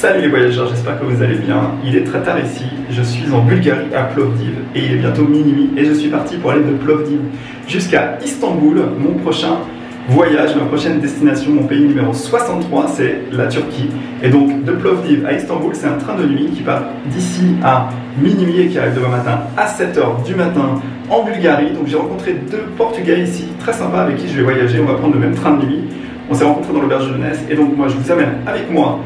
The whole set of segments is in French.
Salut les voyageurs, j'espère que vous allez bien. Il est très tard ici, je suis en Bulgarie à Plovdiv et il est bientôt minuit et je suis parti pour aller de Plovdiv jusqu'à Istanbul. Mon prochain voyage, ma prochaine destination, mon pays numéro 63, c'est la Turquie. Et donc de Plovdiv à Istanbul, c'est un train de nuit qui part d'ici à minuit et qui arrive demain matin à 7 h du matin en Bulgarie. Donc j'ai rencontré deux Portugais ici, très sympas, avec qui je vais voyager. On va prendre le même train de nuit. On s'est rencontrés dans l'auberge de jeunesse et donc moi je vous amène avec moi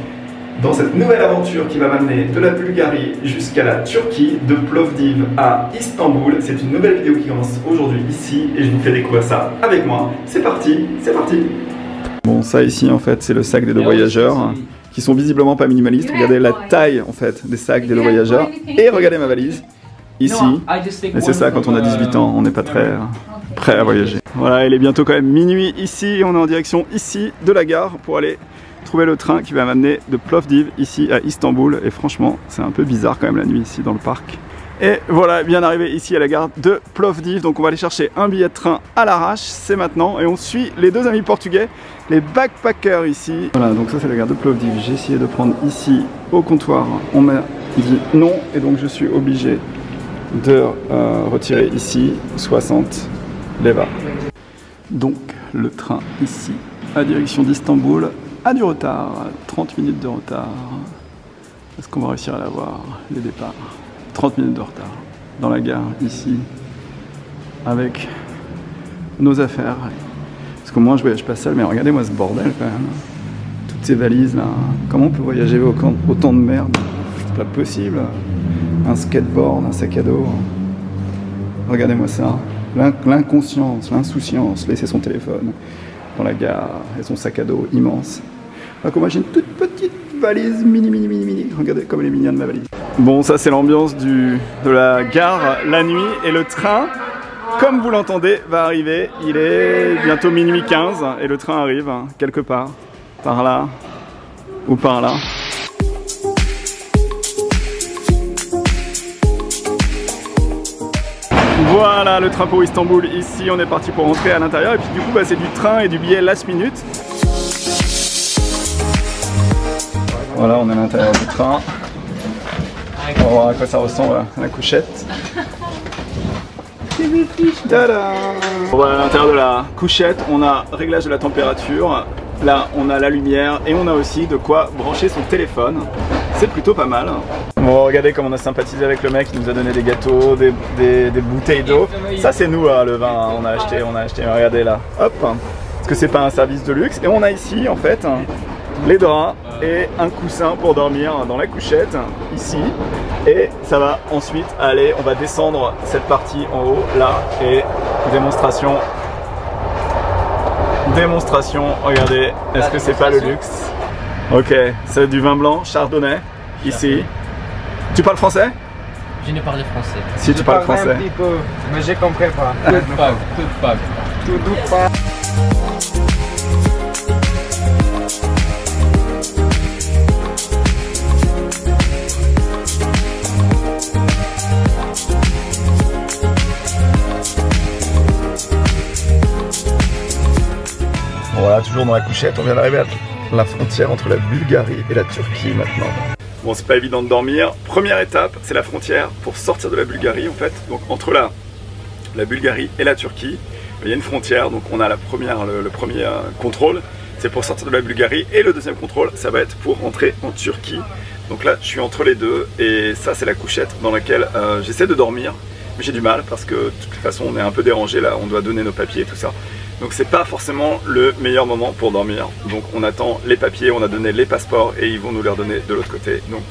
dans cette nouvelle aventure qui va m'amener de la Bulgarie jusqu'à la Turquie, de Plovdiv à Istanbul. C'est une nouvelle vidéo qui commence aujourd'hui ici et je vous fais découvrir ça avec moi. C'est parti, c'est parti. Bon, ça ici en fait c'est le sac des deux voyageurs qui sont visiblement pas minimalistes. Regardez la taille en fait des sacs des deux voyageurs et regardez ma valise ici. Mais c'est ça, quand on a 18 ans, on n'est pas très prêt à voyager. Voilà, il est bientôt quand même minuit ici. On est en direction ici de la gare pour aller trouver le train qui va m'amener de Plovdiv ici à Istanbul. Et franchement, c'est un peu bizarre quand même la nuit ici dans le parc. Et voilà, bien arrivé ici à la gare de Plovdiv. Donc on va aller chercher un billet de train à l'arrache, c'est maintenant. Et on suit les deux amis portugais, les backpackers ici. Voilà, donc ça c'est la gare de Plovdiv. J'ai essayé de prendre ici au comptoir. On m'a dit non et donc je suis obligé de retirer ici 60 leva. Donc le train ici à direction d'Istanbul a du retard, 30 minutes de retard. Est-ce qu'on va réussir à l'avoir, les départs? 30 minutes de retard dans la gare ici avec nos affaires. Parce que moi je voyage pas seul, mais regardez-moi ce bordel quand même. Toutes ces valises là. Comment on peut voyager autant de merde? C'est pas possible. Un skateboard, un sac à dos. Regardez-moi ça. L'inconscience, l'insouciance, laisser son téléphone dans la gare et son sac à dos immense. Alors que moi j'ai une toute petite valise mini. Regardez comme elle est mignonne ma valise. Bon, ça c'est l'ambiance de la gare la nuit et le train, comme vous l'entendez, va arriver. Il est bientôt minuit 15 et le train arrive quelque part, par là ou par là. Voilà le train pour Istanbul, ici on est parti pour rentrer à l'intérieur et puis du coup bah, c'est du train et du billet last minute. Voilà, on est à l'intérieur du train. On va voir à quoi ça ressemble la couchette. Tada! Voilà, à l'intérieur de la couchette, on a réglage de la température. Là, on a la lumière et on a aussi de quoi brancher son téléphone. C'est plutôt pas mal. Bon, regardez comme on a sympathisé avec le mec, il nous a donné des gâteaux, des bouteilles d'eau. Ça c'est nous le vin, on a acheté. Regardez là, hop. Parce que c'est pas un service de luxe. Et on a ici en fait les draps et un coussin pour dormir dans la couchette ici. Et ça va ensuite aller, on va descendre cette partie en haut là et démonstration, regardez, est-ce que c'est pas le luxe? Ok, c'est du vin blanc, chardonnay, ici. Tu parles français? Je ne parle français. Si tu parles français. Un petit peu, mais je comprends pas. Tout pas. Voilà, toujours dans la couchette, on vient d'arriver à la frontière entre la Bulgarie et la Turquie maintenant. Bon, c'est pas évident de dormir. Première étape, c'est la frontière pour sortir de la Bulgarie en fait. Donc entre la Bulgarie et la Turquie, il y a une frontière, donc on a le premier contrôle, c'est pour sortir de la Bulgarie. Et le deuxième contrôle, ça va être pour rentrer en Turquie. Donc là, je suis entre les deux et ça c'est la couchette dans laquelle j'essaie de dormir. Mais j'ai du mal parce que de toute façon on est un peu dérangé là, on doit donner nos papiers et tout ça. Donc c'est pas forcément le meilleur moment pour dormir. Donc on attend les papiers, on a donné les passeports et ils vont nous les redonner de l'autre côté. Donc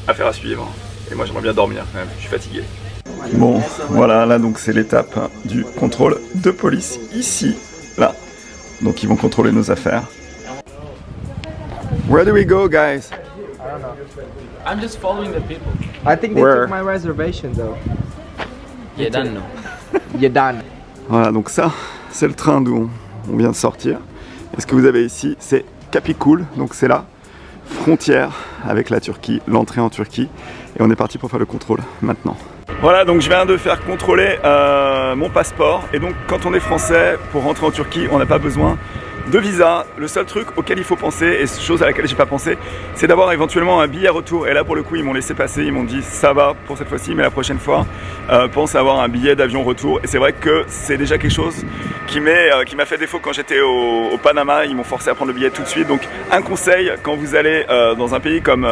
affaire à suivre. Et moi j'aimerais bien dormir quand même, je suis fatigué. Bon, voilà, là donc c'est l'étape du contrôle de police ici, là. Donc ils vont contrôler nos affaires. Where do we go, guys? I don't know. I'm just following the people. I think they took my reservation though. You're done now. You're done. Voilà, donc ça, c'est le train d'où on vient de sortir. Et ce que vous avez ici, c'est Capicul, donc c'est la frontière avec la Turquie, l'entrée en Turquie. Et on est parti pour faire le contrôle maintenant. Voilà, donc je viens de faire contrôler mon passeport. Et donc quand on est français, pour rentrer en Turquie, on n'a pas besoin de visa. Le seul truc auquel il faut penser, et chose à laquelle j'ai pas pensé, c'est d'avoir éventuellement un billet retour. Et là pour le coup ils m'ont laissé passer, ils m'ont dit ça va pour cette fois-ci, mais la prochaine fois pense à avoir un billet d'avion retour. Et c'est vrai que c'est déjà quelque chose qui m'a fait défaut quand j'étais au Panama. Ils m'ont forcé à prendre le billet tout de suite. Donc un conseil, quand vous allez dans un pays comme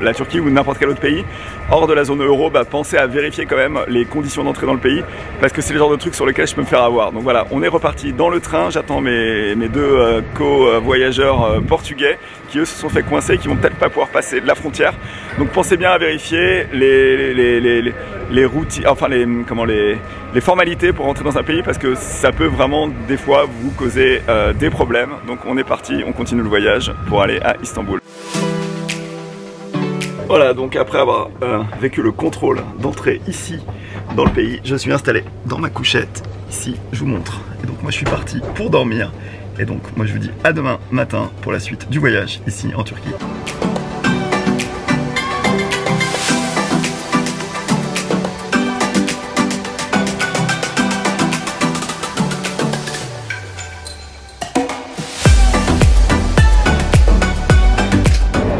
la Turquie ou n'importe quel autre pays hors de la zone euro, pensez à vérifier quand même les conditions d'entrée dans le pays, parce que c'est le genre de truc sur lequel je peux me faire avoir. Donc voilà, on est reparti dans le train. J'attends mes deux co-voyageurs portugais qui eux se sont fait coincer, qui vont peut-être pas pouvoir passer de la frontière. Donc pensez bien à vérifier les routes, enfin les formalités pour rentrer dans un pays, parce que ça peut vraiment des fois vous causer des problèmes. Donc on est parti, on continue le voyage pour aller à Istanbul. Voilà, donc après avoir vécu le contrôle d'entrée ici dans le pays, je suis installé dans ma couchette. Ici, je vous montre. Et donc moi je suis parti pour dormir. Et donc moi je vous dis à demain matin pour la suite du voyage ici en Turquie.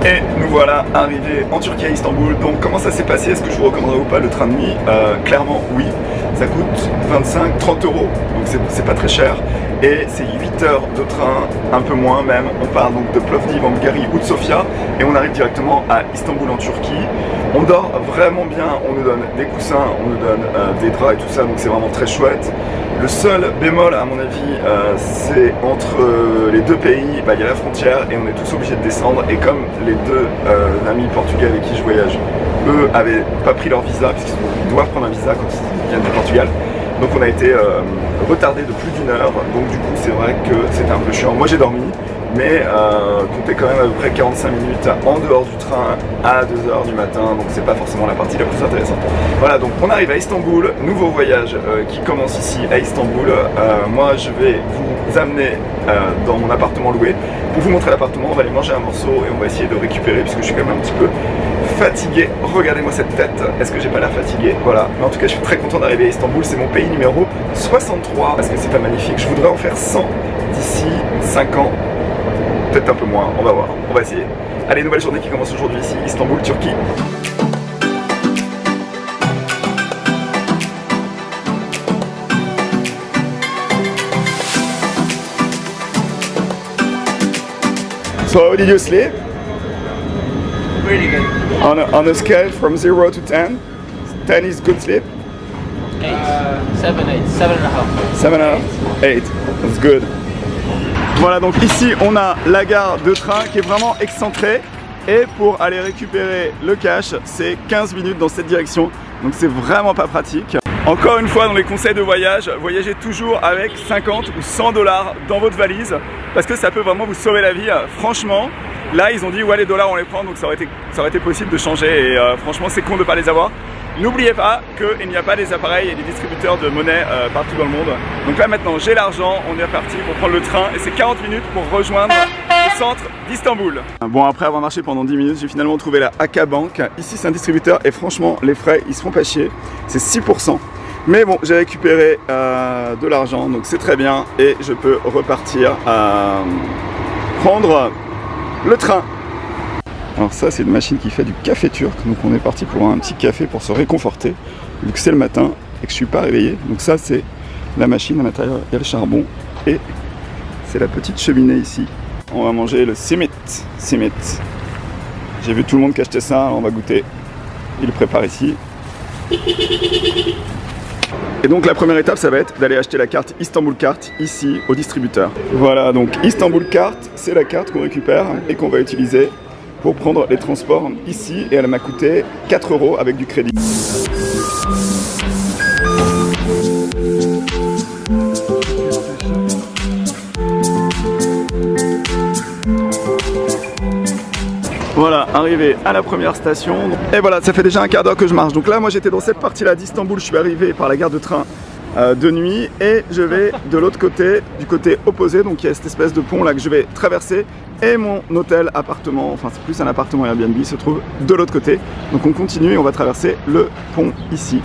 Et nous voilà arrivés en Turquie à Istanbul. Donc comment ça s'est passé? Est-ce que je vous recommanderais ou pas le train de nuit? Clairement oui, ça coûte 25-30 €, donc c'est pas très cher. Et c'est 8 heures de train, un peu moins même. On part donc de Plovdiv en Bulgarie ou de Sofia et on arrive directement à Istanbul en Turquie. On dort vraiment bien, on nous donne des coussins, on nous donne des draps et tout ça, donc c'est vraiment très chouette. Le seul bémol à mon avis, c'est entre les deux pays, il y a la frontière et on est tous obligés de descendre. Et comme les deux amis portugais avec qui je voyage, eux avaient pas pris leur visa, puisqu'ils doivent prendre un visa quand ils viennent du Portugal. Donc on a été retardé de plus d'1 heure, donc du coup c'est vrai que c'était un peu chiant. Moi j'ai dormi, mais comptez quand même à peu près 45 minutes en dehors du train à 2 h du matin, donc c'est pas forcément la partie la plus intéressante. Voilà, donc on arrive à Istanbul, nouveau voyage qui commence ici à Istanbul. Moi je vais vous amener dans mon appartement loué. Pour vous montrer l'appartement, on va aller manger un morceau et on va essayer de récupérer, puisque je suis quand même un petit peu fatigué. Regardez-moi cette tête, est-ce que j'ai pas l'air fatigué? Voilà, mais en tout cas je suis très content d'arriver à Istanbul, c'est mon pays numéro 63. Est-ce que c'est pas magnifique? Je voudrais en faire 100 d'ici 5 ans, peut-être un peu moins, on va voir, on va essayer. Allez, nouvelle journée qui commence aujourd'hui ici, Istanbul, Turquie. So how did you sleep? Really good. On a scale from 0 to 10, 10 is good sleep? 8, 7, 8, 7.5. 7.5, 8, that's good. Voilà, donc ici on a la gare de train qui est vraiment excentrée. Et pour aller récupérer le cash, c'est 15 minutes dans cette direction. Donc c'est vraiment pas pratique. Encore une fois, dans les conseils de voyage, voyagez toujours avec 50 ou 100 $ dans votre valise, parce que ça peut vraiment vous sauver la vie. Franchement, là ils ont dit ouais, les dollars on les prend, donc ça aurait été possible de changer. Et franchement c'est con de ne pas les avoir. N'oubliez pas qu'il n'y a pas des appareils et des distributeurs de monnaie partout dans le monde. Donc là maintenant j'ai l'argent, on est parti pour prendre le train et c'est 40 minutes pour rejoindre le centre d'Istanbul. Bon, après avoir marché pendant 10 minutes, j'ai finalement trouvé la AK Bank. Ici c'est un distributeur et franchement les frais ils se font pas chier, c'est 6%. Mais bon, j'ai récupéré de l'argent, donc c'est très bien et je peux repartir prendre le train. Alors ça c'est une machine qui fait du café turc, donc on est parti pour un petit café pour se réconforter, vu que c'est le matin et que je suis pas réveillé. Donc ça c'est la machine, à l'intérieur il y a le charbon et c'est la petite cheminée ici. On va manger le simit. J'ai vu tout le monde qui achetait ça, on va goûter. Il le prépare ici. Et donc la première étape ça va être d'aller acheter la carte Istanbul Carte ici au distributeur. Voilà, donc Istanbul Carte, c'est la carte qu'on récupère et qu'on va utiliser pour prendre les transports ici, et elle m'a coûté 4 € avec du crédit. Voilà, arrivé à la première station. Et voilà, ça fait déjà un quart d'heure que je marche. Donc là, moi j'étais dans cette partie-là d'Istanbul, je suis arrivé par la gare de train de nuit et je vais de l'autre côté, du côté opposé. Donc il y a cette espèce de pont là que je vais traverser et mon hôtel appartement, enfin c'est plus un appartement Airbnb, se trouve de l'autre côté. Donc on continue et on va traverser le pont ici.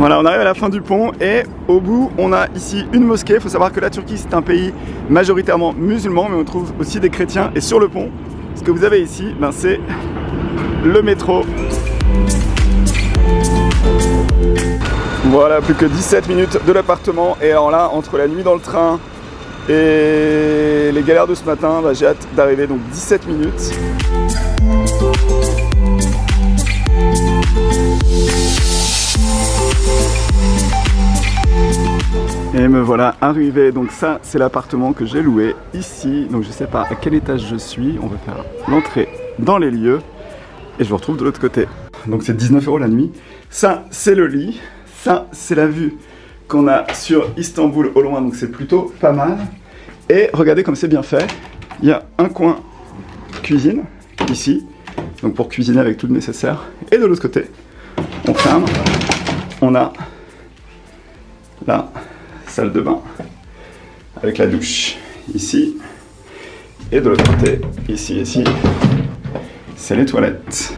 Voilà, on arrive à la fin du pont et au bout, on a ici une mosquée. Il faut savoir que la Turquie, c'est un pays majoritairement musulman, mais on trouve aussi des chrétiens. Et sur le pont, ce que vous avez ici, ben, c'est le métro. Voilà, plus que 17 minutes de l'appartement. Et alors là, entre la nuit dans le train et les galères de ce matin, ben, j'ai hâte d'arriver, donc 17 minutes. Et me voilà arrivé, donc ça c'est l'appartement que j'ai loué ici, donc je sais pas à quel étage je suis, on va faire l'entrée dans les lieux et je vous retrouve de l'autre côté. Donc c'est 19 € la nuit, ça c'est le lit, ça c'est la vue qu'on a sur Istanbul au loin, donc c'est plutôt pas mal. Et regardez comme c'est bien fait, il y a un coin cuisine ici, donc pour cuisiner avec tout le nécessaire, et de l'autre côté, on ferme, on a la salle de bain avec la douche ici et de l'autre côté ici c'est les toilettes.